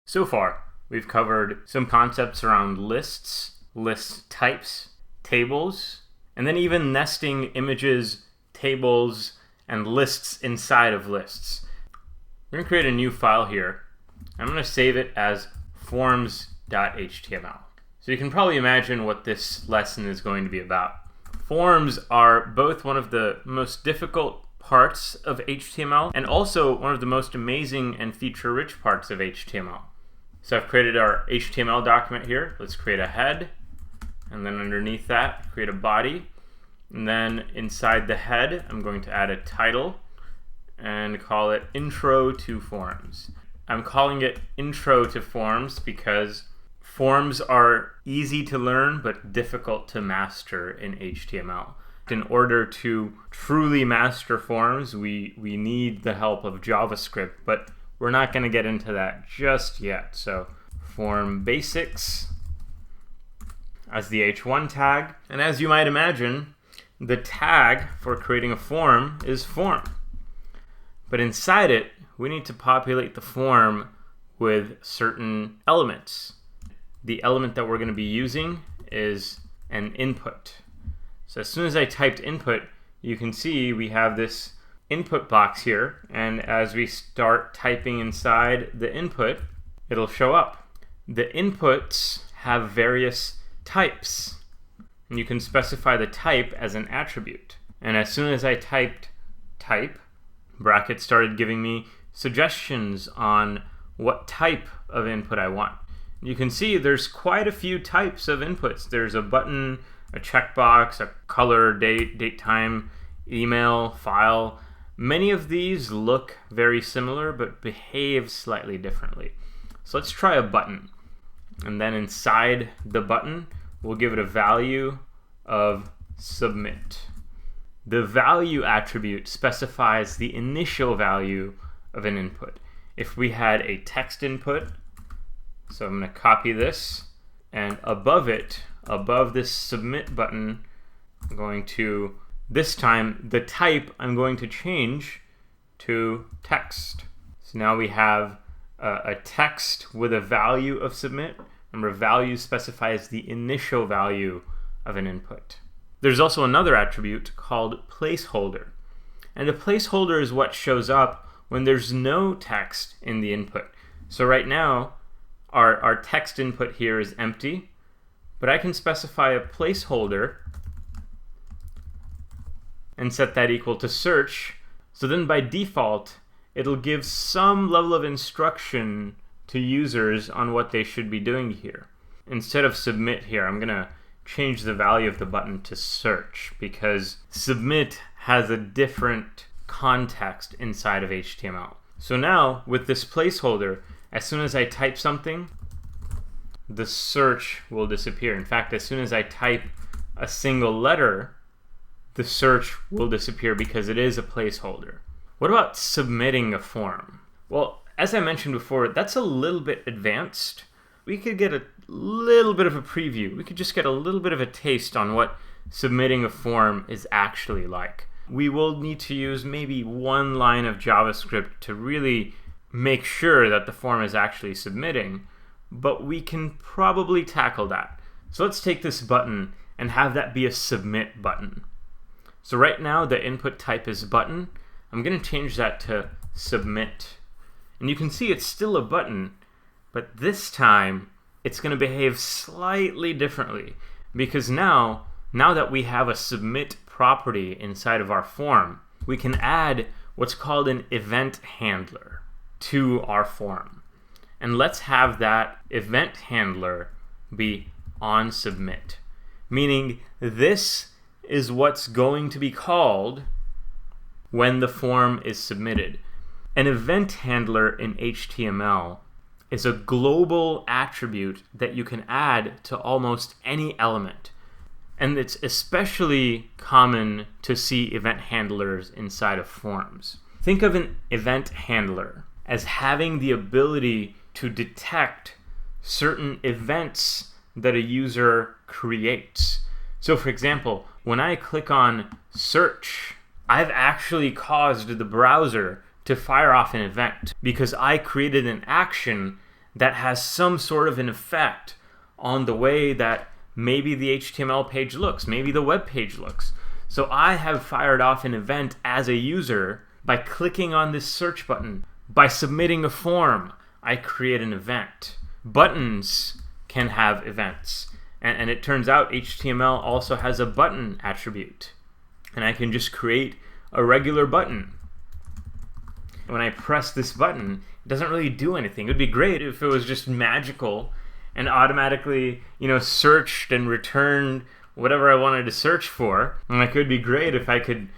So far, we've covered some concepts around lists, list types, tables, and then even nesting images, tables, and lists inside of lists. We're going to create a new file here. I'm going to save it as forms.html. So you can probably imagine what this lesson is going to be about. Forms are both one of the most difficult parts of HTML and also one of the most amazing and feature-rich parts of HTML. So I've created our HTML document here. Let's create a head, and then underneath that, create a body. And then inside the head, I'm going to add a title and call it Intro to Forms. I'm calling it Intro to Forms because forms are easy to learn but difficult to master in HTML. In order to truly master forms, we need the help of JavaScript, but we're not going to get into that just yet. So form basics as the h1 tag. And as you might imagine, the tag for creating a form is form. But inside it, we need to populate the form with certain elements. The element that we're going to be using is an input. So as soon as I typed input, you can see we have this input box here, and as we start typing inside the input, it'll show up. The inputs have various types, and you can specify the type as an attribute. And as soon as I typed type, brackets started giving me suggestions on what type of input I want. You can see there's quite a few types of inputs. There's a button, a checkbox, a color, date, time, email, file. Many of these look very similar but behave slightly differently. So let's try a button. And then inside the button, we'll give it a value of submit. The value attribute specifies the initial value of an input. If we had a text input, so I'm going to copy this, and above it, above this submit button, I'm going to, this time, the type I'm going to change to text. So now we have a text with a value of submit. Remember, value specifies the initial value of an input. There's also another attribute called placeholder. And the placeholder is what shows up when there's no text in the input. So right now, our text input here is empty, but I can specify a placeholder and set that equal to search. So then by default, it'll give some level of instruction to users on what they should be doing here. Instead of submit here, I'm going to change the value of the button to search because submit has a different context inside of HTML. So now with this placeholder, as soon as I type something, the search will disappear. In fact, as soon as I type a single letter, the search will disappear because it is a placeholder. What about submitting a form? Well, as I mentioned before, that's a little bit advanced. We could get a little bit of a preview. We could just get a little bit of a taste on what submitting a form is actually like. We will need to use maybe one line of JavaScript to really make sure that the form is actually submitting, but we can probably tackle that. So let's take this button and have that be a submit button. So right now the input type is button. I'm going to change that to submit. And you can see it's still a button, but this time it's going to behave slightly differently because now that we have a submit property inside of our form, we can add what's called an event handler to our form. And let's have that event handler be on submit, meaning this is what's going to be called when the form is submitted. An event handler in HTML is a global attribute that you can add to almost any element. And it's especially common to see event handlers inside of forms. Think of an event handler as having the ability to detect certain events that a user creates. So for example, when I click on search, I've actually caused the browser to fire off an event because I created an action that has some sort of an effect on the way that maybe the HTML page looks, maybe the web page looks. So I have fired off an event as a user by clicking on this search button. By submitting a form, I create an event. Buttons can have events. And it turns out HTML also has a button attribute. And I can just create a regular button. When I press this button, it doesn't really do anything. It would be great if it was just magical and automatically, searched and returned whatever I wanted to search for. And it could be great if I could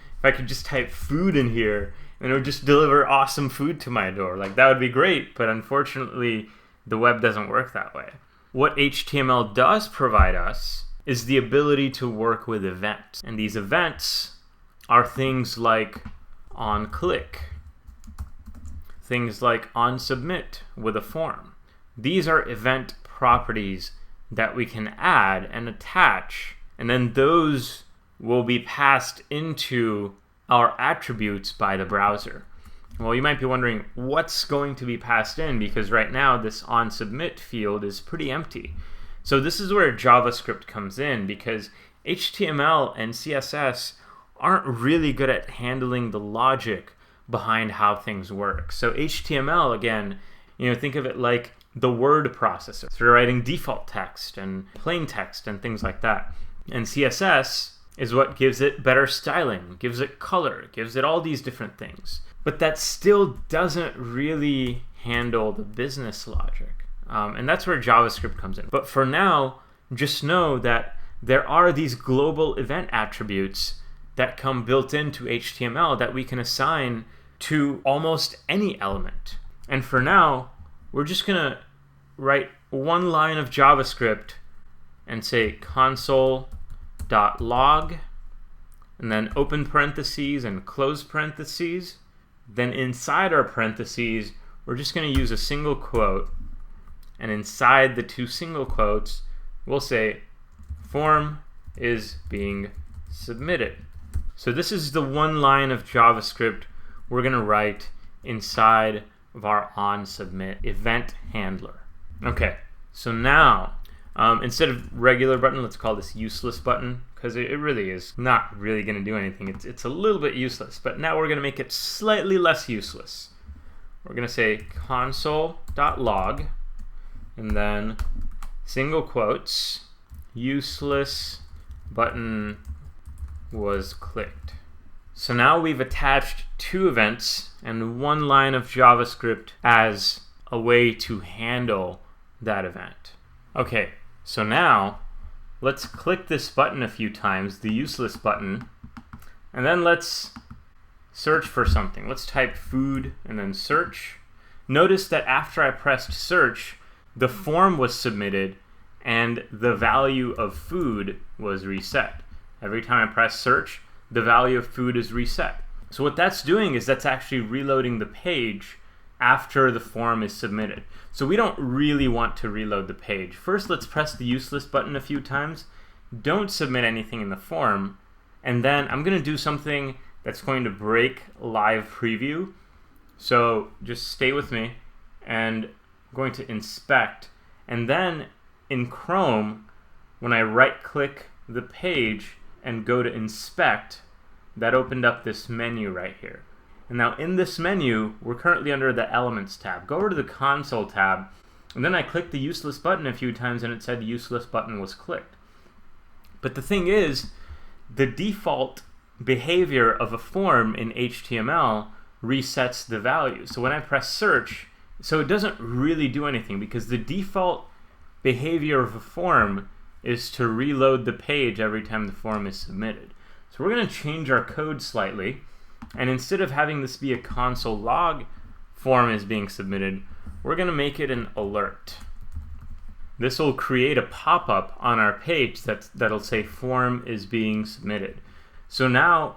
just type food in here and it would just deliver awesome food to my door. Like, that would be great, but unfortunately, the web doesn't work that way. What HTML does provide us is the ability to work with events. And these events are things like onClick, things like onSubmit with a form. These are event properties that we can add and attach, and then those will be passed into our attributes by the browser. Well, you might be wondering what's going to be passed in, because right now this onSubmit field is pretty empty. So this is where JavaScript comes in, because HTML and CSS aren't really good at handling the logic behind how things work. So HTML, again, think of it like the word processor. So you're writing default text and plain text and things like that. And CSS is what gives it better styling, gives it color, gives it all these different things. But that still doesn't really handle the business logic. And that's where JavaScript comes in. But for now, just know that there are these global event attributes that come built into HTML that we can assign to almost any element. And for now, we're just going to write one line of JavaScript and say console.log, and then open parentheses and close parentheses. Then inside our parentheses, we're just going to use a single quote, and inside the two single quotes, we'll say form is being submitted. So this is the one line of JavaScript we're going to write inside of our onSubmit event handler. Okay, so now instead of regular button, let's call this useless button, because it really is not really going to do anything. It's a little bit useless, but now we're going to make it slightly less useless. We're going to say console.log, and then single quotes, useless button was clicked. So now we've attached two events and one line of JavaScript as a way to handle that event. Okay, so now let's click this button a few times, the useless button, and then let's search for something. Let's type food and then search. Notice that after I pressed search, the form was submitted and the value of food was reset. Every time I press search, the value of food is reset. So what that's doing is that's actually reloading the page after the form is submitted. So we don't really want to reload the page. First, let's press the useless button a few times. Don't submit anything in the form. And then I'm going to do something that's going to break live preview. So just stay with me, and I'm going to inspect. And then in Chrome, when I right-click the page and go to inspect, that opened up this menu right here. And now in this menu, we're currently under the Elements tab. Go over to the Console tab, and then I clicked the useless button a few times and it said the useless button was clicked. But the thing is, the default behavior of a form in HTML resets the value. So when I press search, so it doesn't really do anything, because the default behavior of a form is to reload the page every time the form is submitted. So we're going to change our code slightly, and instead of having this be a console log form is being submitted, we're going to make it an alert. This will create a pop-up on our page that'll say form is being submitted. So now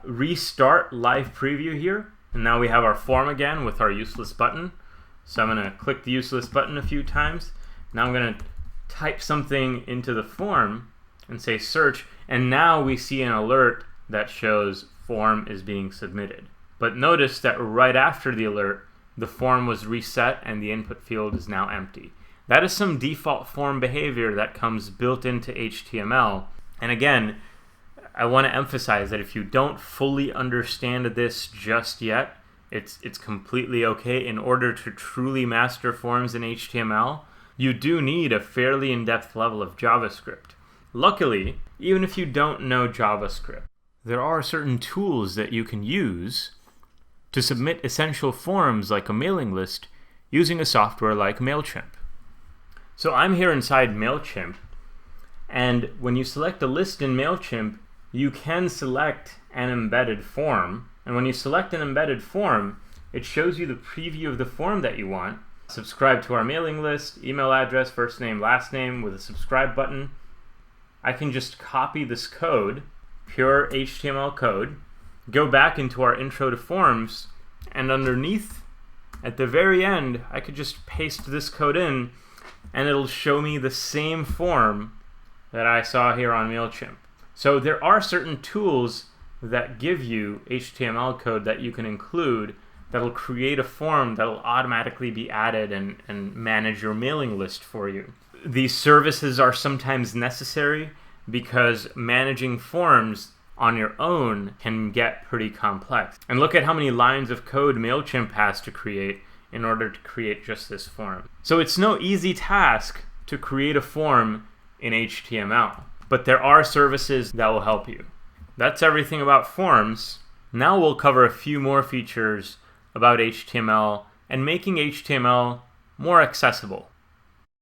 restart live preview here, and now we have our form again with our useless button. So I'm going to click the useless button a few times. Now I'm going to type something into the form and say search, and now we see an alert that shows form is being submitted. But notice that right after the alert, the form was reset and the input field is now empty. That is some default form behavior that comes built into HTML. And again, I want to emphasize that if you don't fully understand this just yet, it's completely okay. In order to truly master forms in HTML, you do need a fairly in-depth level of JavaScript. Luckily, even if you don't know JavaScript, there are certain tools that you can use to submit essential forms like a mailing list using a software like MailChimp. So I'm here inside MailChimp, and when you select a list in MailChimp, you can select an embedded form. And when you select an embedded form, it shows you the preview of the form that you want. Subscribe to our mailing list, email address, first name, last name with a subscribe button. I can just copy this code, pure HTML code, go back into our intro to forms, and underneath, at the very end, I could just paste this code in, and it'll show me the same form that I saw here on MailChimp. So there are certain tools that give you HTML code that you can include that'll create a form that'll automatically be added and manage your mailing list for you. These services are sometimes necessary because managing forms on your own can get pretty complex. And look at how many lines of code MailChimp has to create in order to create just this form. So it's no easy task to create a form in HTML, but there are services that will help you. That's everything about forms. Now we'll cover a few more features about HTML and making HTML more accessible.